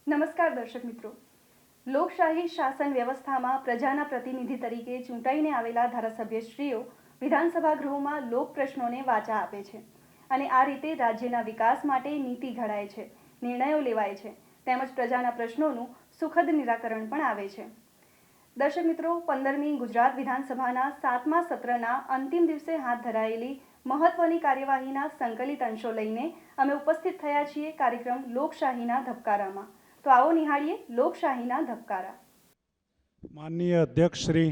નમસ્કાર દર્શક મિત્રો, લોકશાહી શાસન વ્યવસ્થામાં પ્રજાના પ્રતિનિધિ તરીકે ચૂંટાઈને આવેલા ધારાસભ્યશ્રીઓ વિધાનસભા ગૃહોમાં લોક પ્રશ્નોને વાચા આપે છે અને આ રીતે રાજ્યના વિકાસ માટે નીતિ ઘડાય છે, નિર્ણયો લેવાય છે તેમજ પ્રજાના પ્રશ્નોનું સુખદ નિરાકરણ પણ આવે છે. દર્શક મિત્રો, 15મી ગુજરાત વિધાનસભાના 7મા સત્રના અંતિમ દિવસે હાથ ધરાયેલી મહત્વની કાર્યવાહીના સંકલિત અંશો લઈને અમે ઉપસ્થિત થયા છીએ કાર્યક્રમ લોકશાહીના ધબકારામાં. તો આવો નિહાળીએ લોકશાહીના ધબકારા. માનનીય અધ્યક્ષ શ્રી.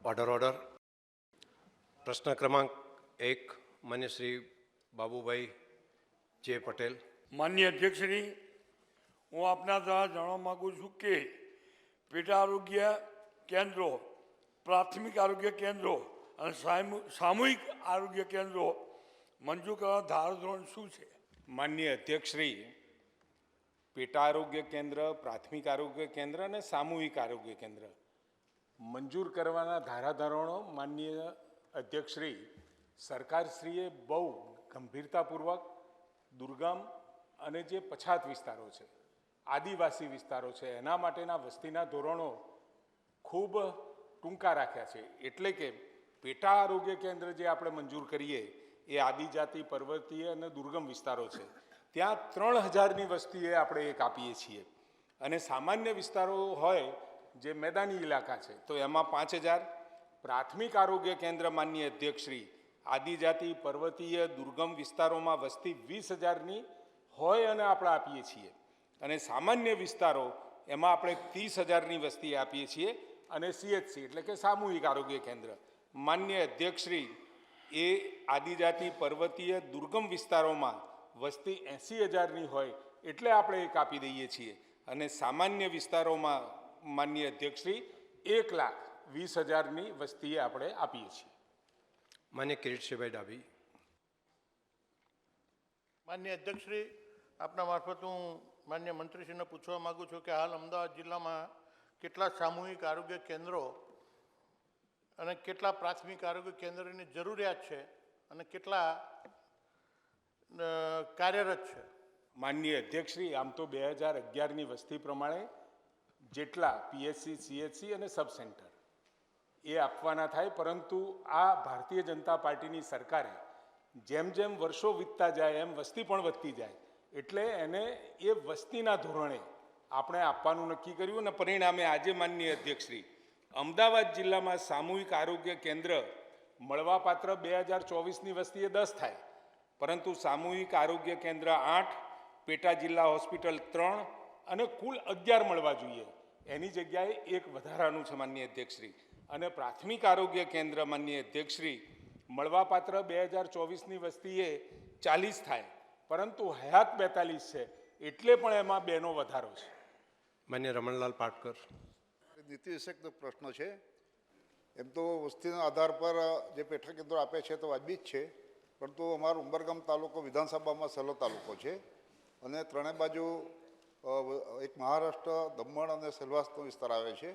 ઓર્ડર. પ્રશ્ન ક્રમાંક 1 માન્ય શ્રી બાબુભાઈ જે પટેલ. માન્ય અધ્યક્ષ શ્રી, હું આપના દ્વારા જાણવા માગું છું કે પેટા આરોગ્ય કેન્દ્રો, પ્રાથમિક આરોગ્ય કેન્દ્રો અને સામૂહિક આરોગ્ય કેન્દ્રો મંજૂર કરવા ધારાધોરણ શું છે? માનનીય અધ્યક્ષશ્રી, પેટા આરોગ્ય કેન્દ્ર, પ્રાથમિક આરોગ્ય કેન્દ્ર અને સામૂહિક આરોગ્ય કેન્દ્ર મંજૂર કરવાના ધારાધોરણો માનનીય અધ્યક્ષશ્રી સરકારશ્રીએ બહુ ગંભીરતાપૂર્વક દુર્ગમ અને જે પછાત વિસ્તારો છે, આદિવાસી વિસ્તારો છે, એના માટેના વસ્તીના ધોરણો ખૂબ ટૂંકા રાખ્યા છે. એટલે કે પેટા આરોગ્ય કેન્દ્ર જે આપણે મંજૂર કરીએ એ આદિજાતિ, પર્વતીય અને દુર્ગમ વિસ્તારો છે, ત્યાં 3000ની વસ્તીએ આપણે એક આપીએ છીએ. અને સામાન્ય વિસ્તારો હોય જે મેદાની ઇલાકા છે તો એમાં 5000. પ્રાથમિક આરોગ્ય કેન્દ્ર માનનીય અધ્યક્ષશ્રી આદિજાતિ, પર્વતીય, દુર્ગમ વિસ્તારોમાં વસ્તી 20000ની હોય અને આપણે આપીએ છીએ. અને સામાન્ય વિસ્તારો એમાં આપણે 30000ની વસ્તી આપીએ છીએ. અને CHC એટલે કે સામૂહિક આરોગ્ય કેન્દ્ર માનનીય અધ્યક્ષશ્રી એ આદિજાતિ, પર્વતીય, દુર્ગમ વિસ્તારોમાં વસ્તી 80000ની હોય એટલે આપણે એક આપી દઈએ છીએ. અને સામાન્ય વિસ્તારોમાં માનનીય અધ્યક્ષશ્રી 1,20,000ની વસ્તીએ આપણે આપીએ છીએ. માન્ય કિરીટસિંહભાઈ ડાભી. માન્ય અધ્યક્ષશ્રી, આપના મારફત હું માન્ય મંત્રીશ્રીને પૂછવા માગું છું કે હાલ અમદાવાદ જિલ્લામાં કેટલા સામૂહિક આરોગ્ય કેન્દ્રો અને કેટલા પ્રાથમિક આરોગ્ય કેન્દ્રોની જરૂરિયાત છે અને કેટલા કાર્યરત છે? માનનીય અધ્યક્ષશ્રી, આમ તો 2011ની વસ્તી પ્રમાણે જેટલા PHC, CHC અને સબ સેન્ટર એ આપવાના થાય, પરંતુ આ ભારતીય જનતા પાર્ટીની સરકારે જેમ જેમ વર્ષો વીતતા જાય એમ વસ્તી પણ વધતી જાય એટલે એને એ વસ્તીના ધોરણે આપણે આપવાનું નક્કી કર્યું. અને પરિણામે આજે માનનીય અધ્યક્ષશ્રી અમદાવાદ જિલ્લામાં સામૂહિક આરોગ્ય કેન્દ્ર મળવાપાત્ર 2024ની વસ્તીએ 10 થાય, પરંતુ સામૂહિક આરોગ્ય કેન્દ્ર 8, પેટા જિલ્લા હોસ્પિટલ 3 અને કુલ 11 મળવા જોઈએ. એની જગ્યાએ એક વધારાનું છે માનનીય અધ્યક્ષશ્રી. અને પ્રાથમિક આરોગ્ય કેન્દ્ર માનનીય અધ્યક્ષશ્રી મળવાપાત્ર 2024ની વસ્તીએ 40 થાય, પરંતુ હયાત 42 છે એટલે પણ એમાં 2નો વધારો છે. માન્ય રમણલાલ પાટકર. નીતિ વિષયકનો પ્રશ્ન છે. એમ તો વસ્તીના આધાર પર જે પેટા કેન્દ્રો આપે છે તો વાજબી જ છે, પરંતુ અમારો ઉંબરગામ તાલુકો વિધાનસભામાં સહેલો તાલુકો છે અને ત્રણેય બાજુ એક મહારાષ્ટ્ર, દમણ અને સેલવાસનો વિસ્તાર આવે છે.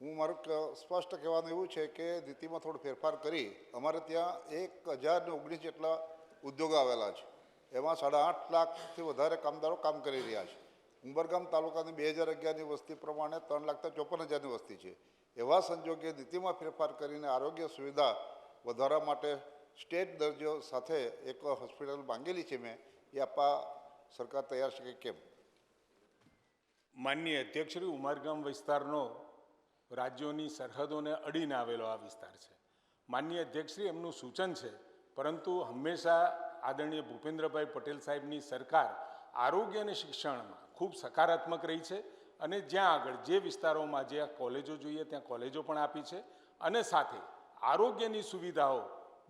હું મારું સ્પષ્ટ કહેવાનું એવું છે કે નીતિમાં થોડો ફેરફાર કરી અમારે ત્યાં 1019 જેટલા ઉદ્યોગો આવેલા છે, એમાં 8.5 લાખથી વધારે કામદારો કામ કરી રહ્યા છે. ઉંબરગામ તાલુકાની 2011ની વસ્તી પ્રમાણે 3,54,000ની વસ્તી છે. એવા સંજોગે નીતિમાં ફેરફાર કરીને આરોગ્ય સુવિધા વધારવા માટે સ્ટેટ દરજ્જો સાથે એક હોસ્પિટલ માંગેલી છે મેં, એ આપવા સરકાર તૈયાર છે કે કેમ? માનનીય અધ્યક્ષશ્રી, ઉમરગામ વિસ્તારનો રાજ્યોની સરહદોને અડીને આવેલો આ વિસ્તાર છે. માનનીય અધ્યક્ષશ્રી, એમનું સૂચન છે, પરંતુ હંમેશા આદરણીય ભૂપેન્દ્રભાઈ પટેલ સાહેબની સરકાર આરોગ્ય અને શિક્ષણમાં ખૂબ સકારાત્મક રહી છે અને જ્યાં આગળ જે વિસ્તારોમાં જે કોલેજો જોઈએ ત્યાં કોલેજો પણ આપી છે અને સાથે આરોગ્યની સુવિધાઓ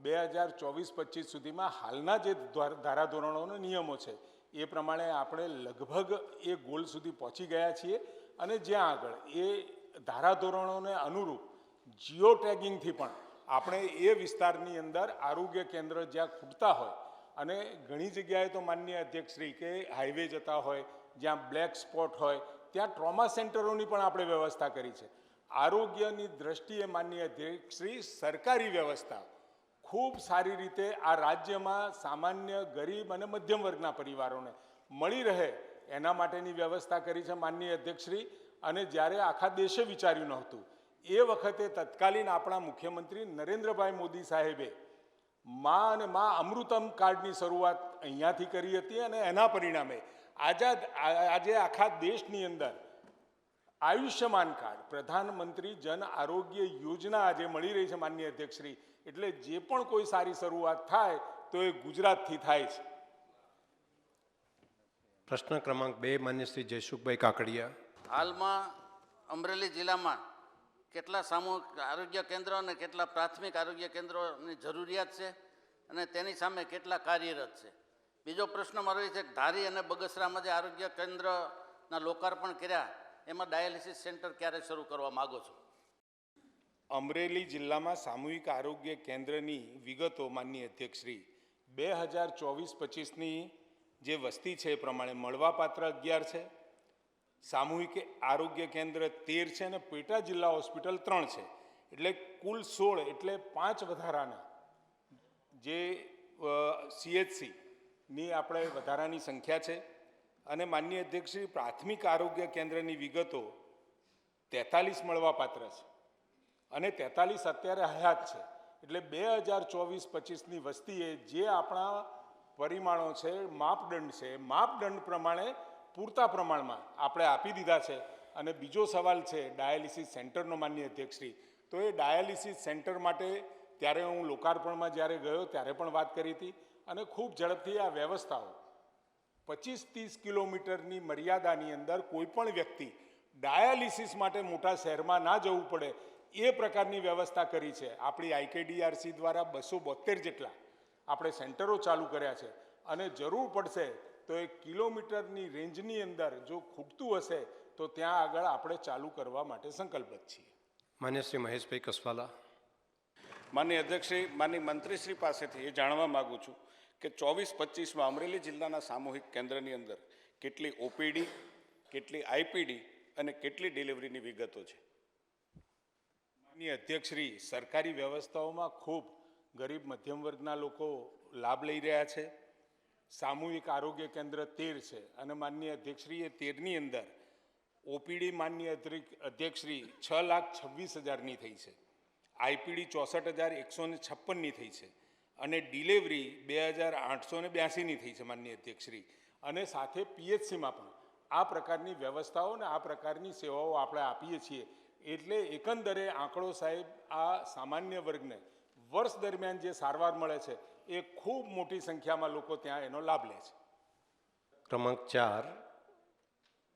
2024-25 સુધીમાં હાલના જે ધારાધોરણો અને નિયમો છે એ પ્રમાણે આપણે લગભગ એ ગોલ સુધી પહોંચી ગયા છીએ અને જ્યાં આગળ એ ધારાધોરણોને અનુરૂપ જીઓ ટેગિંગથી પણ આપણે એ વિસ્તારની અંદર આરોગ્ય કેન્દ્ર જ્યાં ખૂટતા હોય અને ઘણી જગ્યાએ તો માનનીય અધ્યક્ષશ્રી કે હાઈવે જતા હોય જ્યાં બ્લેક સ્પોટ હોય ત્યાં ટ્રોમા સેન્ટરોની પણ આપણે વ્યવસ્થા કરી છે. આરોગ્યની દ્રષ્ટિએ માનનીય અધ્યક્ષશ્રી સરકારી વ્યવસ્થા ખૂબ સારી રીતે આ રાજ્યમાં સામાન્ય ગરીબ અને મધ્યમ વર્ગના પરિવારોને મળી રહે એના માટેની વ્યવસ્થા કરી છે માનનીય અધ્યક્ષશ્રી. અને જ્યારે આખા દેશે વિચાર્યું નહોતું એ વખતે તત્કાલીન આપણા મુખ્યમંત્રી નરેન્દ્રભાઈ મોદી સાહેબે અને મા અમૃતમ કાર્ડની શરૂઆત અહીંયાથી કરી હતી અને એના પરિણામે આજે આખા દેશની અંદર આયુષ્યમાન કાર્ડ પ્રધાનમંત્રી જન આરોગ્ય યોજના આજે મળી રહી છે માનનીય અધ્યક્ષશ્રી. એટલે જે પણ કોઈ સારી શરૂઆત થાય તો એ ગુજરાતથી થાય છે. પ્રશ્ન ક્રમાંક 2 માન્ય શ્રી જયસુખભાઈ કાકડિયા. હાલમાં અમરેલી જિલ્લામાં કેટલા સામૂહિક આરોગ્ય કેન્દ્રો અને કેટલા પ્રાથમિક આરોગ્ય કેન્દ્રોની જરૂરિયાત છે અને તેની સામે કેટલા કાર્યરત છે? બીજો પ્રશ્ન મારો એ છે કે ધારી અને બગસરામાં જે આરોગ્ય કેન્દ્રના લોકાર્પણ કર્યા એમાં ડાયાલિસિસ સેન્ટર ક્યારે શરૂ કરવા માગો છો? અમરેલી જિલ્લામાં સામૂહિક આરોગ્ય કેન્દ્રની વિગતો માનનીય અધ્યક્ષશ્રી 2024-25ની જે વસ્તી છે એ પ્રમાણે મળવાપાત્ર 11 છે, સામૂહિક આરોગ્ય કેન્દ્ર 13 છે અને પેટા જિલ્લા હોસ્પિટલ 3 છે. એટલે કુલ 16 એટલે 5 વધારાના જે CHCની આપણે વધારાની સંખ્યા છે. અને માનનીય અધ્યક્ષશ્રી પ્રાથમિક આરોગ્ય કેન્દ્રની વિગતો 43 મળવાપાત્ર છે અને 43 અત્યારે હયાત છે. એટલે 2024-25ની વસ્તીએ જે આપણા પરિમાણો છે માપદંડ છે માપદંડ પ્રમાણે પૂરતા પ્રમાણમાં આપણે આપી દીધા છે. અને બીજો સવાલ છે ડાયાલિસિસ સેન્ટરનો માનનીય અધ્યક્ષશ્રી. તો એ ડાયાલિસિસ સેન્ટર માટે ત્યારે હું લોકાર્પણમાં જ્યારે ગયો ત્યારે પણ વાત કરી હતી અને ખૂબ ઝડપથી આ વ્યવસ્થાઓ 25-30 કિલોમીટરની મર્યાદાની અંદર કોઈ પણ વ્યક્તિ ડાયાલિસિસ માટે મોટા શહેરમાં ના જવું પડે એ પ્રકારની વ્યવસ્થા કરી છે. આપણી IKDRC દ્વારા 272 જેટલા આપણે સેન્ટરો ચાલુ કર્યા છે અને જરૂર પડશે તો એ કિલોમીટરની રેન્જની અંદર જો ખૂટતું હશે તો ત્યાં આગળ આપણે ચાલુ કરવા માટે સંકલ્પબદ્ધ છીએ. માન્ય શ્રી મહેશભાઈ કસવાલા. માનનીય અધ્યક્ષશ્રી, માનનીય મંત્રીશ્રી પાસેથી એ જાણવા માગું છું કે 24-25માં અમરેલી જિલ્લાના સામૂહિક કેન્દ્રની અંદર કેટલી OPD, કેટલી IPD અને કેટલી ડિલિવરીની વિગતો છે? માનનીય અધ્યક્ષશ્રી, સરકારી વ્યવસ્થાઓમાં ખૂબ ગરીબ મધ્યમ વર્ગના લોકો લાભ લઈ રહ્યા છે. સામૂહિક આરોગ્ય કેન્દ્ર 13 છે અને માનનીય અધ્યક્ષશ્રીએ 13ની અંદર OPD માનનીય અધ્યક્ષશ્રી 6,26,000ની થઈ છે, IPD 64,156ની થઈ છે અને ડિલિવરી 2,882ની થઈ છે માનનીય અધ્યક્ષશ્રી. અને સાથે PHCમાં પણ આ પ્રકારની વ્યવસ્થાઓ અને આ પ્રકારની સેવાઓ આપણે આપીએ છીએ. એટલે એકંદરે આંકડો સાહેબ આ સામાન્ય વર્ગને વર્ષ દરમિયાન જે સારવાર મળે છે એ ખૂબ મોટી સંખ્યામાં લોકો ત્યાં એનો લાભ લે છે. ક્રમાંક 4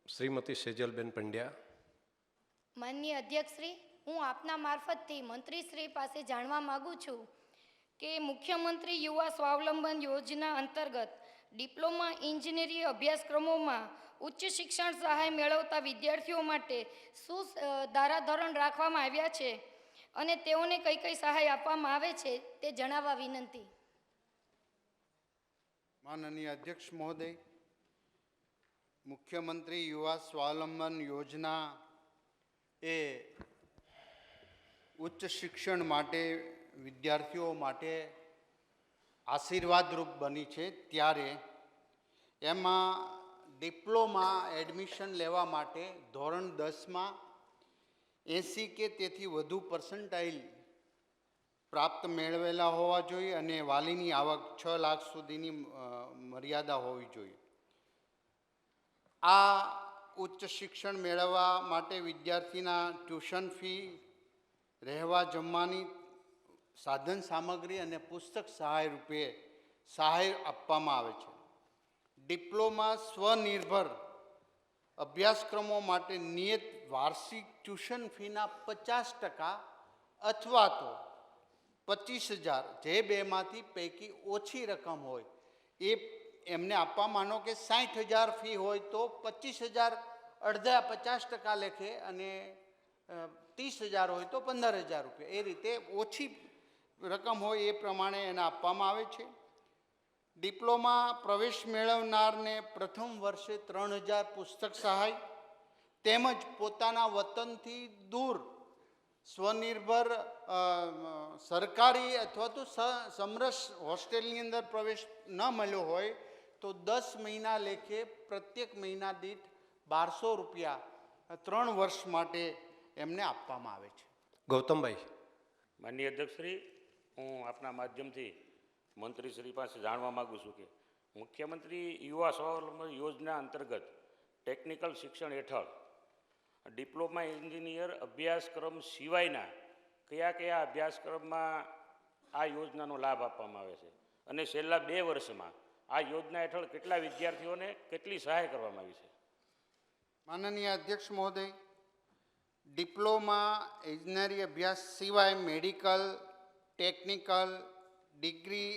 શ્રીમતી સેજલબેન પંડ્યા. માનનીય અધ્યક્ષશ્રી, હું આપના મારફતથી મંત્રીશ્રી પાસે જાણવા માગું છું કે મુખ્યમંત્રી યુવા સ્વાવલંબન યોજના અંતર્ગત ડિપ્લોમા ઇજનેરી અભ્યાસક્રમોમાં ઉચ્ચ શિક્ષણ સહાય મેળવતા વિદ્યાર્થીઓ માટે શું ધારાધોરણ રાખવામાં આવ્યા છે અને તેઓને કઈ કઈ સહાય આપવામાં આવે છે તે જણાવવા વિનંતી. માનનીય અધ્યક્ષ મહોદય, મુખ્યમંત્રી યુવા સ્વાવલંબન યોજના એ ઉચ્ચ શિક્ષણ માટે વિદ્યાર્થીઓ માટે આશીર્વાદરૂપ બની છે. ત્યારે એમાં ડિપ્લોમા એડમિશન લેવા માટે ધોરણ 10માં 80 કે તેથી વધુ પર્સન્ટાઇલ પ્રાપ્ત મેળવેલા હોવા જોઈએ અને વાલીની આવક 6 લાખ સુધીની મર્યાદા હોવી જોઈએ. આ ઉચ્ચ શિક્ષણ મેળવવા માટે વિદ્યાર્થીના ટ્યુશન ફી, રહેવા જમવાની, સાધન સામગ્રી અને પુસ્તક સહાય રૂપે સહાય આપવામાં આવે છે. ડિપ્લોમા સ્વનિર્ભર અભ્યાસક્રમો માટે નિયત વાર્ષિક ટ્યુશન ફીના 50% અથવા તો 25,000 જે બેમાંથી પૈકી ઓછી રકમ હોય એ એમને આપવા. માનો કે 60,000 ફી હોય તો 25,000 અડધા 50% લેખે અને 30,000 હોય તો 15,000 રૂપિયા, એ રીતે ઓછી રકમ હોય એ પ્રમાણે એને આપવામાં આવે છે. ડિપ્લોમા પ્રવેશ મેળવનારને પ્રથમ વર્ષે 3,000 પુસ્તક સહાય તેમજ પોતાના વતનથી દૂર સ્વનિર્ભર સરકારી અથવા તો સમરસ હોસ્ટેલની અંદર પ્રવેશ ન મળ્યો હોય તો 10 મહિના લેખે પ્રત્યેક મહિના દીઠ 1,200 રૂપિયા 3 વર્ષ માટે એમને આપવામાં આવે છે. ગૌતમભાઈ. માનનીય અધ્યક્ષશ્રી, હું આપના માધ્યમથી મંત્રીશ્રી પાસે જાણવા માગું છું કે મુખ્યમંત્રી યુવા સ્વાવલંબન યોજના અંતર્ગત ટેકનિકલ શિક્ષણ હેઠળ ડિપ્લોમા એન્જિનિયર અભ્યાસક્રમ સિવાયના કયા કયા અભ્યાસક્રમમાં આ યોજનાનો લાભ આપવામાં આવે છે અને છેલ્લા 2 વર્ષમાં આ યોજના હેઠળ કેટલા વિદ્યાર્થીઓને કેટલી સહાય કરવામાં આવી છે? માનનીય અધ્યક્ષ મહોદય, ડિપ્લોમા ઇજનેરી અભ્યાસ સિવાય મેડિકલ, ટેકનિકલ, ડિગ્રી,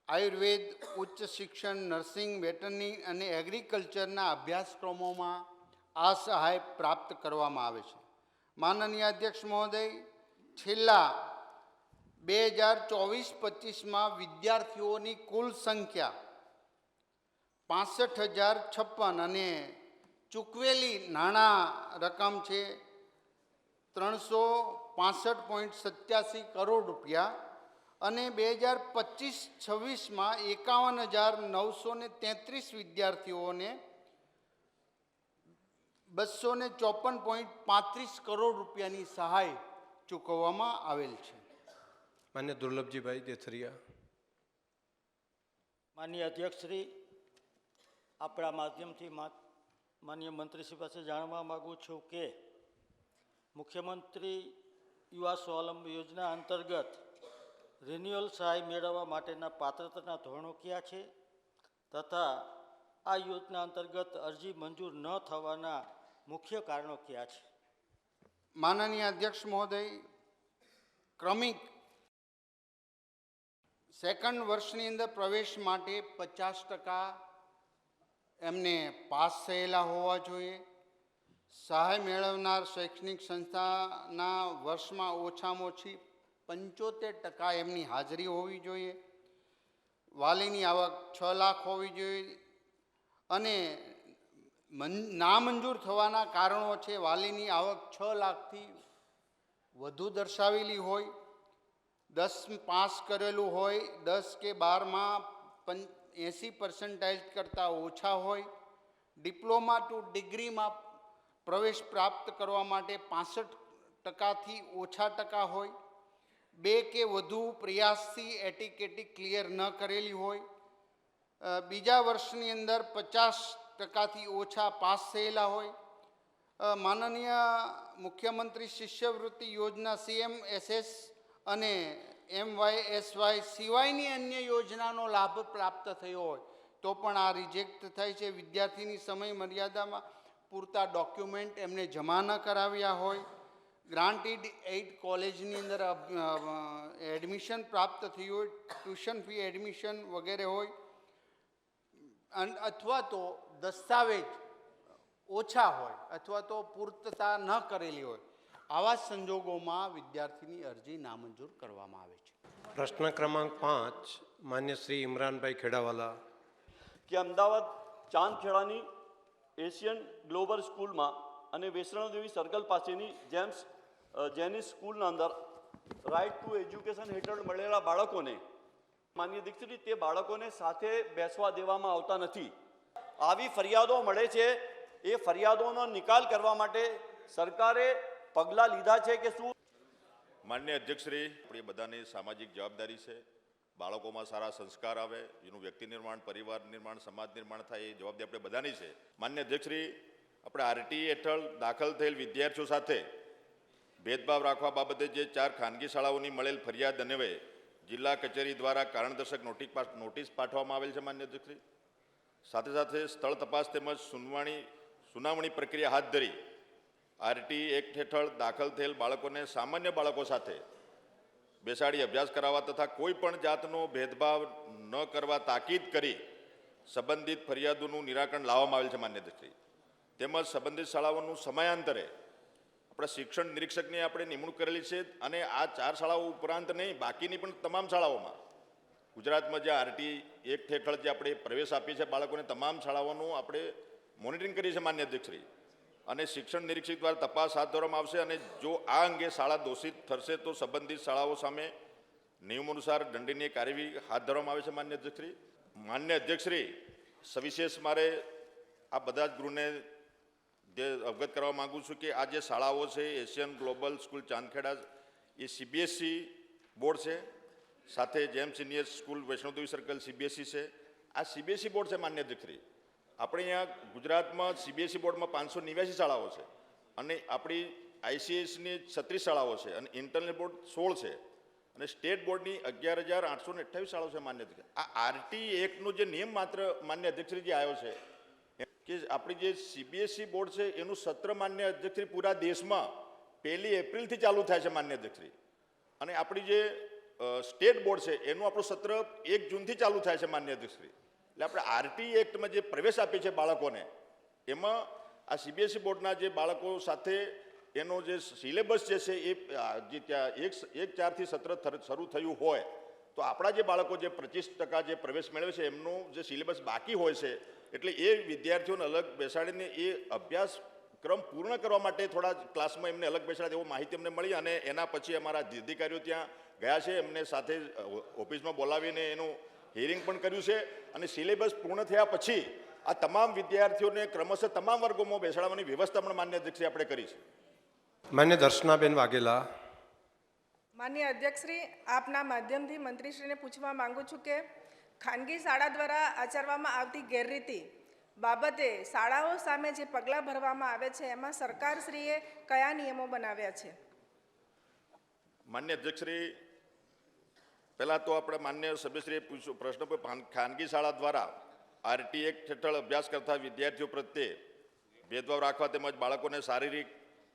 આયુર્વેદ, ઉચ્ચ શિક્ષણ, નર્સિંગ, વેટરનરી અને એગ્રીકલ્ચરના અભ્યાસક્રમોમાં આ સહાય પ્રાપ્ત કરવામાં આવે છે. માનનીય અધ્યક્ષ મહોદય, છેલ્લા 2024-25માં વિદ્યાર્થીઓની કુલ સંખ્યા 65,056 અને ચૂકવેલી નાણાં રકમ છે 365.87 કરોડ રૂપિયા અને 2025-26માં 51,933 વિદ્યાર્થીઓને 254.35 કરોડ રૂપિયાની સહાય ચૂકવવામાં આવેલ છે. માન્ય દુર્લભજીભાઈ દેથરિયા. માનનીય અધ્યક્ષશ્રી, આપણા માધ્યમથી માનનીય મંત્રીશ્રી પાસે જાણવા માગું છું કે મુખ્યમંત્રી યુવા સ્વાવલંબન યોજના અંતર્ગત રિન્યુઅલ સહાય મેળવવા માટેના પાત્રતાના ધોરણો કયા છે તથા આ યોજના અંતર્ગત અરજી મંજૂર ન થવાના મુખ્ય કારણો કયા છે? માનનીય અધ્યક્ષ મહોદય, ક્રમિક સેકન્ડ વર્ષની અંદર પ્રવેશ માટે 50% એમને પાસ થયેલા હોવા જોઈએ. સહાય મેળવનાર શૈક્ષણિક સંસ્થાના વર્ષમાં ઓછામાં ઓછી 75% એમની હાજરી હોવી જોઈએ. વાલીની આવક 6 લાખ હોવી જોઈએ અને નામંજૂર થવાના કારણો છે વાલીની આવક 6 લાખથી વધુ દર્શાવેલી હોય, 10 પાસ કરેલું હોય, 10 કે 12માં 80% કરતાં ઓછા હોય, ડિપ્લોમા ટુ ડિગ્રીમાં પ્રવેશ પ્રાપ્ત કરવા માટે 65%થી ઓછા ટકા હોય, 2 કે વધુ પ્રયાસથી એટીકેટી ક્લિયર ન કરેલી હોય, બીજા વર્ષની અંદર 50%થી ઓછા પાસ થયેલા હોય. માનનીય મુખ્યમંત્રી શિષ્યવૃત્તિ યોજના CMSS અને MYSY સિવાયની અન્ય યોજનાનો લાભ પ્રાપ્ત થયો હોય તો પણ આ રિજેક્ટ થાય છે. વિદ્યાર્થીની સમય મર્યાદામાં પૂરતા ડોક્યુમેન્ટ એમને જમા ન કરાવ્યા હોય, ગ્રાન્ટેડ એઇડ કોલેજની અંદર એડમિશન પ્રાપ્ત થયું હોય, ટ્યુશન ફી એડમિશન વગેરે હોય અથવા તો દસ્તાવેજ ઓછા હોય અથવા તો પૂર્તતા ન કરેલી હોય, આવા સંજોગોમાં વિદ્યાર્થીની અરજી નામંજૂર કરવામાં આવે છે. પ્રશ્ન ક્રમાંક 5 માન્ય શ્રી ઇમરાનભાઈ ખેડાવાલા. કે અમદાવાદ ચાંદખેડાની એશિયન ગ્લોબલ સ્કૂલમાં અને વૈષ્ણવદેવી સર્કલ પાસેની જેનિસ સ્કૂલના અંદર રાઇટ ટુ એજ્યુકેશન હેઠળ મળેલા બાળકોને માનનીય દીક્ષિત તે બાળકોને સાથે બેસવા દેવામાં આવતા નથી. આવી ફરિયાદો મળે છે, એ ફરિયાદોનો નિકાલ કરવા માટે સરકારે પગલાં લીધા છે કે શું? માનનીય અધ્યક્ષશ્રી, આપણી બધાની સામાજિક જવાબદારી છે બાળકોમાં સારા સંસ્કાર આવે, એનું વ્યક્તિ નિર્માણ, પરિવાર નિર્માણ, સમાજ નિર્માણ થાય, એ જવાબદારી આપણે બધાની છે. માનનીય અધ્યક્ષશ્રી, આપણે આરટી હેઠળ દાખલ થયેલ વિદ્યાર્થીઓ સાથે ભેદભાવ રાખવા બાબતે જે 4 ખાનગી શાળાઓની મળેલ ફરિયાદ અન્વયે જિલ્લા કચેરી દ્વારા કારણદર્શક નોટિસ પાઠવવામાં આવેલ છે માન્ય અધ્યક્ષશ્રી. સાથે સાથે સ્થળ તપાસ તેમજ સુનાવણી પ્રક્રિયા હાથ ધરી આરટી એક્ટ હેઠળ દાખલ થયેલ બાળકોને સામાન્ય બાળકો સાથે બેસાડી અભ્યાસ કરાવવા તથા કોઈ પણ જાતનો ભેદભાવ ન કરવા તાકીદ કરી સંબંધિત ફરિયાદોનું નિરાકરણ લાવવામાં આવેલ છે માન્ય અધ્યક્ષશ્રી. તેમજ સંબંધિત શાળાઓનું સમયાંતરે આપણા શિક્ષણ નિરીક્ષકની આપણે નિમણૂક કરેલી છે અને આ 4 શાળાઓ ઉપરાંત નહીં બાકીની પણ તમામ શાળાઓમાં ગુજરાતમાં જે આરટી એક્ટ હેઠળ જે આપણે પ્રવેશ આપીએ છીએ બાળકોને તમામ શાળાઓનું આપણે મોનિટરિંગ કરીએ છીએ માન્ય અધ્યક્ષશ્રી. અને શિક્ષણ નિરીક્ષક દ્વારા તપાસ હાથ ધરવામાં આવશે અને જો આ અંગે શાળા દોષિત ઠરશે તો સંબંધિત શાળાઓ સામે નિયમો અનુસાર દંડનીય કાર્યવાહી હાથ ધરવામાં આવે છે માન્ય અધ્યક્ષશ્રી. માન્ય અધ્યક્ષશ્રી, સવિશેષ મારે આ બધા જ ગૃહને જે અવગત કરવા માગું છું કે આ જે શાળાઓ છે એશિયન ગ્લોબલ સ્કૂલ ચાંદખેડા એ સીબીએસઈ બોર્ડ છે, સાથે જેમ senior school Vaishnodevi circle CBSE છે. આ સીબીએસઈ બોર્ડ છે માન્ય અધ્યક્ષશ્રી. આપણે અહીંયા ગુજરાતમાં સીબીએસઈ બોર્ડમાં 589 શાળાઓ છે અને આપણી આઈસીએસની 36 શાળાઓ છે અને ઇન્ટરનલ બોર્ડ 16 છે અને સ્ટેટ બોર્ડની 11,828 શાળાઓ છે માન્ય અધ્યક્ષ. આ આરટી એક્ટનો જે નિયમ માત્ર માન્ય અધ્યક્ષશ્રી જે આવ્યો છે કે આપણી જે સીબીએસઈ બોર્ડ છે એનું સત્ર માન્ય અધ્યક્ષશ્રી પૂરા દેશમાં 1 એપ્રિલથી ચાલુ થાય છે માન્ય અધ્યક્ષશ્રી. અને આપણી જે સ્ટેટ બોર્ડ છે એનું આપણું સત્ર 1 જૂનથી ચાલુ થાય છે માન્ય અધ્યક્ષશ્રી. એટલે આપણે આરટી એક્ટમાં જે પ્રવેશ આપીએ છીએ બાળકોને એમાં આ સીબીએસઈ બોર્ડના જે બાળકો સાથે એનો જે સિલેબસ જે છે એ જે ત્યાં 1-4થી સત્ર શરૂ થયું હોય તો આપણા જે બાળકો જે 25% જે પ્રવેશ મેળવે છે એમનું જે સિલેબસ બાકી હોય છે એટલે એ વિદ્યાર્થીઓને અલગ બેસાડીને એ અભ્યાસક્રમ પૂર્ણ કરવા માટે થોડા ક્લાસમાં એમને અલગ બેસાડે એવો માહિતી અમને મળી અને એના પછી અમારા અધિકારીઓ ત્યાં ગયા છે, એમને સાથે ઓફિસમાં બોલાવીને એનું હિયરિંગ પણ કર્યું છે અને સિલેબસ પૂર્ણ થયા પછી આ તમામ વિદ્યાર્થીઓને ક્રમશઃ તમામ વર્ગોમાં બેસાડવાની વ્યવસ્થા પણ માન્ય અધ્યક્ષશ્રી આપણે કરી છે. માન્ય દર્શનાબેન વાઘેલા. માન્ય અધ્યક્ષશ્રી, આપના માધ્યમથી મંત્રીશ્રીને પૂછવા માંગુ છું કે ખાનગી શાળા દ્વારા આચરવામાં આવતી ગેરરીતિ બાબતે શાળાઓ સામે જે પગલાં ભરવામાં આવે છે એમાં સરકારશ્રીએ કયા નિયમો બનાવ્યા છે? માન્ય અધ્યક્ષશ્રી, પહેલાં તો આપણે માન્ય સભ્યશ્રીએ પૂછ્યું પ્રશ્ન પર ખાનગી શાળા દ્વારા આરટી એક્ટ હેઠળ અભ્યાસ કરતા વિદ્યાર્થીઓ પ્રત્યે ભેદભાવ રાખવા તેમજ બાળકોને શારીરિક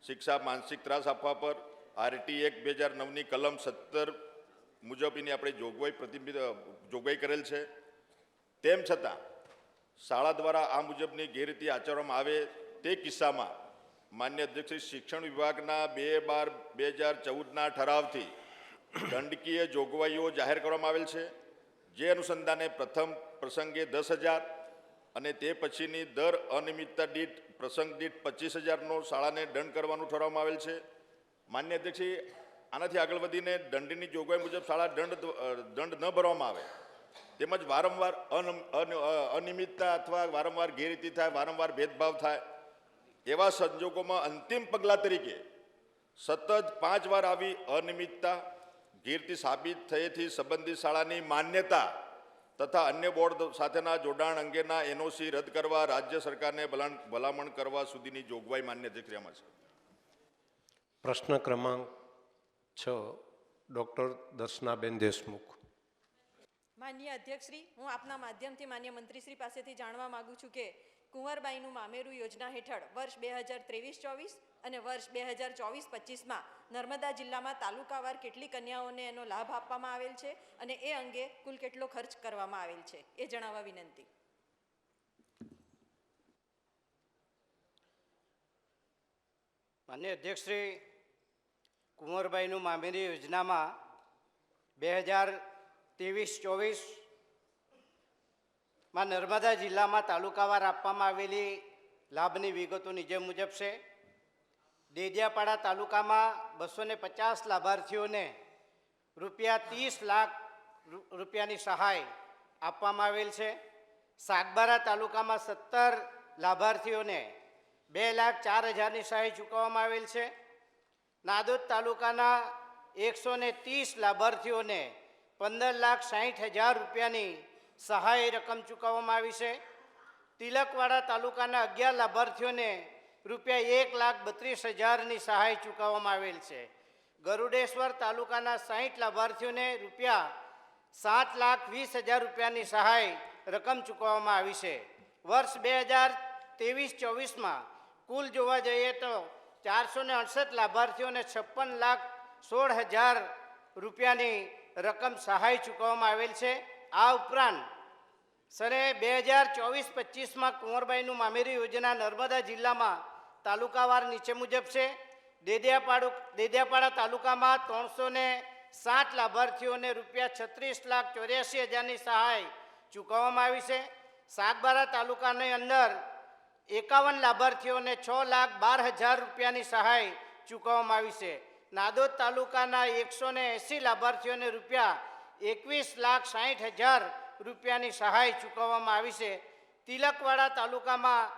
શિક્ષા માનસિક ત્રાસ આપવા પર આરટી એક્ટ 2009ની કલમ 17 મુજબની આપણે જોગવાઈ કરેલ છે. તેમ છતાં શાળા દ્વારા આ મુજબની ગેરરીતિ આચરવામાં આવે તે કિસ્સામાં માન્ય અધ્યક્ષશ્રી શિક્ષણ વિભાગના 2/12/2014ના ઠરાવથી દંડકીય જોગવાઈઓ જાહેર કરવામાં આવેલ છે. જે અનુસંધાને પ્રથમ પ્રસંગે 10,000 અને તે પછીની દર અનિયમિતતા દીઠ પ્રસંગ દીઠ 25,000નો શાળાને દંડ કરવાનું ઠરાવવામાં આવેલ છે. માન્ય અધ્યક્ષશ્રી, આનાથી આગળ વધીને દંડની જોગવાઈ મુજબ શાળા દંડ ન ભરવામાં આવે તેમજ વારંવાર અનિયમિતતા અથવા વારંવાર ગેરરીતિ થાય, વારંવાર ભેદભાવ થાય એવા સંજોગોમાં અંતિમ પગલાં તરીકે સતત 5 વાર આવી અનિયમિતતા ગેરરીતિ સાબિત થયેથી સંબંધિત શાળાની માન્યતા તથા અન્ય બોર્ડ સાથેના જોડાણ અંગેના એનઓસી રદ કરવા રાજ્ય સરકારને ભલામણ કરવા સુધીની જોગવાઈ માન્ય અધ્યક્ષશ્રીમાં છે. પ્રશ્ન ક્રમાંક 6 ડૉક્ટર દર્શનાબેન દેશમુખ. માનનીય અધ્યક્ષશ્રી, હું આપના માધ્યમથી માન્ય મંત્રીશ્રી પાસેથી જાણવા માગું છું કે કુંવરબાઈનું મામેરું યોજના હેઠળ વર્ષ 2023-24 અને વર્ષ 2024-25માં નર્મદા જિલ્લામાં તાલુકાવાર કેટલી કન્યાઓને એનો લાભ આપવામાં આવેલ છે અને એ અંગે કુલ કેટલો ખર્ચ કરવામાં આવેલ છે એ જણાવવા વિનંતી. માન્ય અધ્યક્ષશ્રી, કુંવરબાઈનું મામેરી યોજનામાં 2023-24માં નર્મદા જિલ્લામાં તાલુકાવાર આપવામાં આવેલી લાભની વિગતો નીચે મુજબ છે. ડેડિયાપાડા તાલુકામાં 250 લાભાર્થીઓને ₹30 લાખ રૂપિયાની સહાય આપવામાં આવેલ છે. સાગબારા તાલુકામાં 17 લાભાર્થીઓને 2,04,000ની સહાય ચૂકવવામાં આવેલ છે. નાદોદ તાલુકાના 130 લાભાર્થીઓને 15,60,000 રૂપિયાની સહાય રકમ ચૂકવવામાં આવી છે. તિલકવાડા તાલુકાના 11 લાભાર્થીઓને ₹1,32,000ની સહાય ચૂકવવામાં આવેલ છે. ગરુડેશ્વર તાલુકાના 60 લાભાર્થીઓને રૂપિયા 7,20,000 રૂપિયાની સહાય રકમ ચૂકવવામાં આવી છે. વર્ષ 2023-24માં કુલ જોવા જઈએ તો 468 લાભાર્થીઓને 56,16,000 રૂપિયાની રકમ સહાય ચૂકવવામાં આવેલ છે. આ ઉપરાંત સરે 2024-25માં કુંવરબાઈનું મામેરું યોજના નર્મદા જિલ્લામાં તાલુકાવાર નીચે મુજબ છે. દેડિયાપાડા તાલુકામાં 360 લાભાર્થીઓને રૂપિયા 36,84,000ની સહાય ચૂકવવામાં આવી છે. સાગબારા તાલુકાની અંદર 51 લાભાર્થીઓને 6,12,000 રૂપિયાની સહાય ચૂકવવામાં આવી છે. નાદોદ તાલુકાના 180 લાભાર્થીઓને રૂપિયા 21,60,000 રૂપિયાની સહાય ચૂકવવામાં આવી છે. તિલકવાડા તાલુકામાં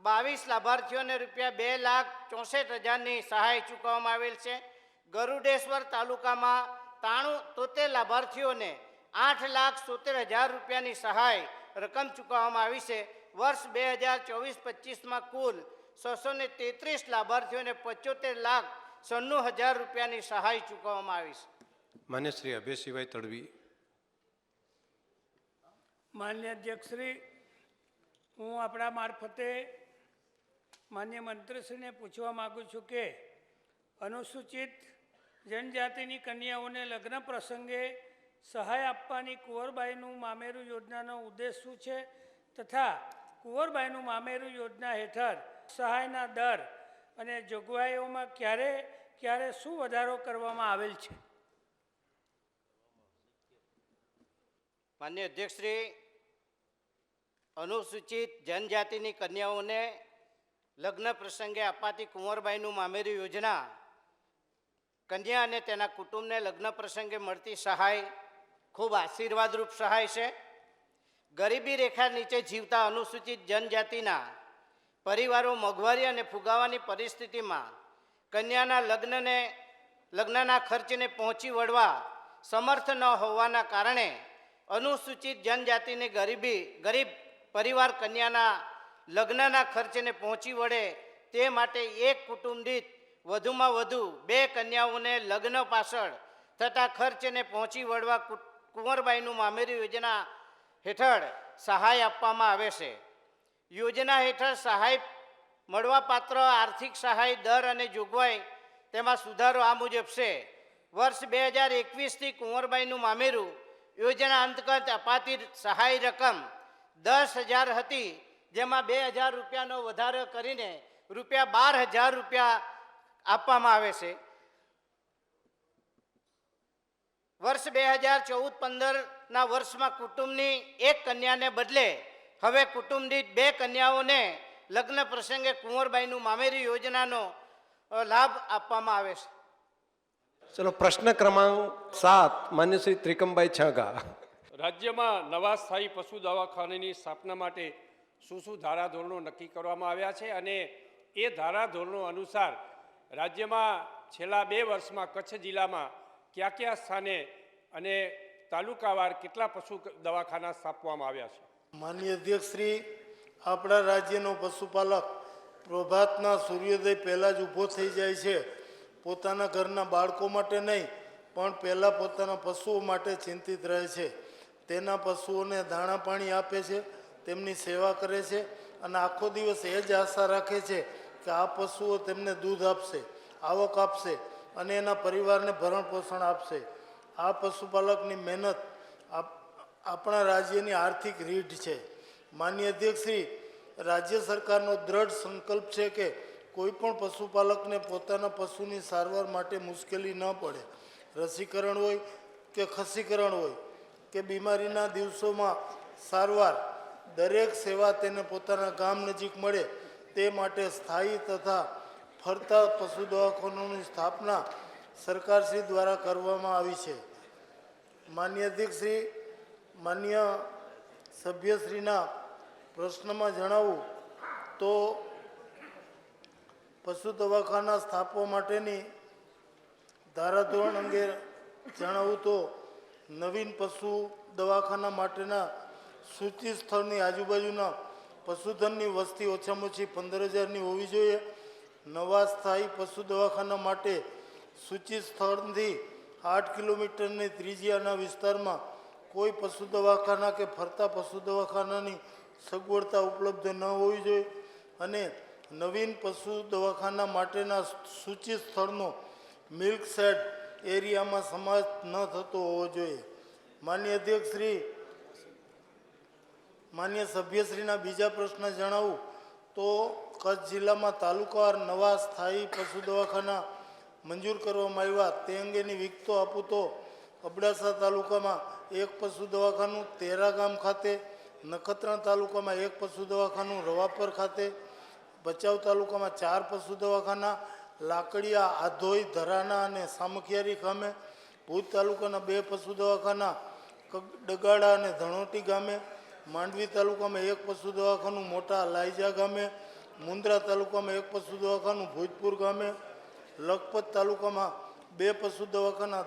22 લાભાર્થીઓને રૂપિયા 2,64,000ની સહાય ચૂકવવામાં આવેલ છે. ગરુડેશ્વર તાલુકામાં 73 લાભાર્થીઓને 8,70,000 રૂપિયાની સહાય રકમ ચૂકવવામાં આવી છે. વર્ષ 2024-25માં કુલ 633 લાભાર્થીઓને 75,96,000 રૂપિયાની સહાય ચૂકવવામાં આવી છે. માન્ય શ્રી અભયસિંહભાઈ તડવી. માન્ય અધ્યક્ષશ્રી, હું આપણા મારફતે માન્ય મંત્રીશ્રીને પૂછવા માગું છું કે અનુસૂચિત જનજાતિની કન્યાઓને લગ્ન પ્રસંગે સહાય આપવાની કુંવરબાઈનું મામેરું યોજનાનો ઉદ્દેશ શું છે તથા કુંવરબાઈનું મામેરું યોજના હેઠળ સહાયના દર અને જોગવાઈઓમાં ક્યારે શું વધારો કરવામાં આવેલ છે? માન્ય અધ્યક્ષશ્રી, અનુસૂચિત જનજાતિની કન્યાઓને લગ્ન પ્રસંગે અપાતી કુંવરબાઈનું મામેરું યોજના કન્યા અને તેના કુટુંબને લગ્ન પ્રસંગે મળતી સહાય ખૂબ આશીર્વાદરૂપ સહાય છે. ગરીબી રેખા નીચે જીવતા અનુસૂચિત જનજાતિના પરિવારો મોંઘવારી અને ફુગાવાની પરિસ્થિતિમાં કન્યાના લગ્નના ખર્ચને પહોંચી વળવા સમર્થ ન હોવાના કારણે અનુસૂચિત જનજાતિને ગરીબ પરિવાર કન્યાના લગ્નના ખર્ચને પહોંચી વળે તે માટે એક કુટુંબ દીઠ વધુમાં વધુ 2 કન્યાઓને લગ્ન પાછળ થતા ખર્ચને પહોંચી વળવા કુંવરબાઈનું મામેરું યોજના હેઠળ સહાય આપવામાં આવે છે. યોજના હેઠળ સહાય મળવાપાત્ર આર્થિક સહાય દર અને જોગવાઈ તેમાં સુધારો આ મુજબ છે. વર્ષ 2021થી કુંવરબાઈનું મામેરું યોજના અંતર્ગત અપાતી સહાય રકમ 10,000 હતી, જેમાં 2,000 રૂપિયાનો વધારો કરીને રૂપિયા 12,000 રૂપિયા આપવામાં આવે છે. વર્ષ 2014-15ના વર્ષમાં કુટુંબની એક કન્યાને બદલે હવે કુટુંબ દીઠ 2 કન્યાઓને લગ્ન પ્રસંગે કુંવરબાઈનું મામેરું યોજનાનો લાભ આપવામાં આવે છે. ચલો પ્રશ્ન ક્રમાંક 7 માન્ય શ્રી ત્રિકમભાઈ છાંગા. રાજ્યમાં નવા સ્થાયી પશુ દવાખાનાની સ્થાપના માટે શું ધારાધોરણો નક્કી કરવામાં આવ્યા છે અને એ ધારાધોરણો અનુસાર રાજ્યમાં છેલ્લા 2 વર્ષમાં કચ્છ જિલ્લામાં કયા સ્થાને અને તાલુકાવાર કેટલા પશુ દવાખાના સ્થાપવામાં આવ્યા છે? માનનીય અધ્યક્ષશ્રી, આપણા રાજ્યનો પશુપાલક પ્રભાતના સૂર્યોદય પહેલાં જ ઊભો થઈ જાય છે. પોતાના ઘરના બાળકો માટે નહીં પણ પહેલાં પોતાના પશુઓ માટે ચિંતિત રહે છે. તેના પશુઓને દાણા પાણી આપે છે, તેમની સેવા કરે છે અને આખો દિવસ એ જ આશા રાખે છે કે આ પશુઓ તેમને દૂધ આપશે, આવક આપશે અને એના પરિવારને ભરણ પોષણ આપશે. આ પશુપાલકની મહેનત આપણા રાજ્યની આર્થિક રીઢ છે. માનનીય અધ્યક્ષશ્રી, રાજ્ય સરકારનો દ્રઢ સંકલ્પ છે કે કોઈ પણ પશુપાલકને પોતાના પશુની સારવાર માટે મુશ્કેલી ન પડે. રસીકરણ હોય કે ખસીકરણ હોય કે બીમારીના દિવસોમાં સારવાર, દરેક સેવા તેને પોતાના ગામ નજીક મળે તે માટે સ્થાયી તથા ફરતા પશુ દવાખાનાની સ્થાપના સરકારશ્રી દ્વારા કરવામાં આવી છે. માન્ય અધ્યક્ષશ્રી, માન્ય સભ્યશ્રીના પ્રશ્નમાં જણાવું તો પશુ દવાખાના સ્થાપવા માટેની ધારાધોરણ અંગે જણાવું તો નવીન પશુ દવાખાના માટેના સૂચિત સ્થળની આજુબાજુના પશુધનની વસ્તી ઓછામાં ઓછી 15,000ની હોવી જોઈએ. નવા સ્થાયી પશુ દવાખાના માટે સૂચિત સ્થળથી 8 કિલોમીટરની ત્રિજ્યાના વિસ્તારમાં કોઈ પશુ દવાખાના કે ફરતા પશુ દવાખાનાની સગવડતા ઉપલબ્ધ ન હોવી જોઈએ અને નવીન પશુ દવાખાના માટેના સૂચિત સ્થળનો મિલ્ક શેડ એરિયામાં સમાવેશ ન થતો હોવો જોઈએ. માન્ય અધ્યક્ષ શ્રી, માન્ય સભ્યશ્રીના બીજા પ્રશ્ન જણાવું તો કચ્છ જિલ્લામાં તાલુકાવાર નવા સ્થાયી પશુ દવાખાના મંજૂર કરવામાં આવ્યા તે અંગેની વિગતો આપું તો અબડાસા તાલુકામાં એક પશુ દવાખાનું તેરા ગામ ખાતે, નખત્રાણા તાલુકામાં એક પશુ દવાખાનું રવાપર ખાતે, ભચાઉ તાલુકામાં 4 પશુ દવાખાના લાકડિયા, આધોઈ, ધરાના અને સામખિયારી ગામે, ભુજ તાલુકાના 2 પશુ દવાખાના ડગાડા અને ધણોટી ગામે, માંડવી તાલુકામાં 1 પશુ દવાખાનું મોટા લાઈજા ગામે, મુન્દ્રા તાલુકામાં 1 પશુ દવાખાનું ભોજપુર ગામે, લખપત તાલુકામાં 2 પશુ દવાખાના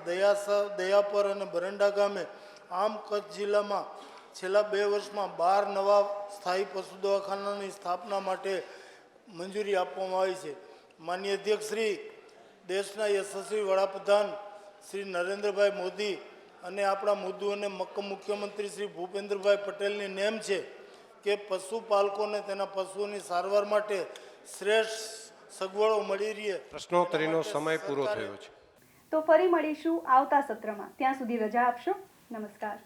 દયાપર અને બરંડા ગામે. આમ કચ્છ જિલ્લામાં છેલ્લા 2 વર્ષમાં 12 નવા સ્થાયી પશુ દવાખાનાની સ્થાપના માટે મંજૂરી આપવામાં આવી છે. માનનીય અધ્યક્ષ શ્રી, દેશના યશસ્વી વડાપ્રધાન શ્રી નરેન્દ્રભાઈ મોદી અને આપણા મુદ્દુ અને મક્કમ મુખ્યમંત્રી શ્રી ભૂપેન્દ્રભાઈ પટેલની નેમ છે કે પશુપાલકોને તેના પશુઓની સારવાર માટે શ્રેષ્ઠ સગવડો મળી રહે. પ્રશ્નોત્તરીનો સમય પૂરો થયો છે. તો ફરી મળીશું આવતા સત્રમાં. ત્યાં સુધી રજા આપશો. નમસ્કાર.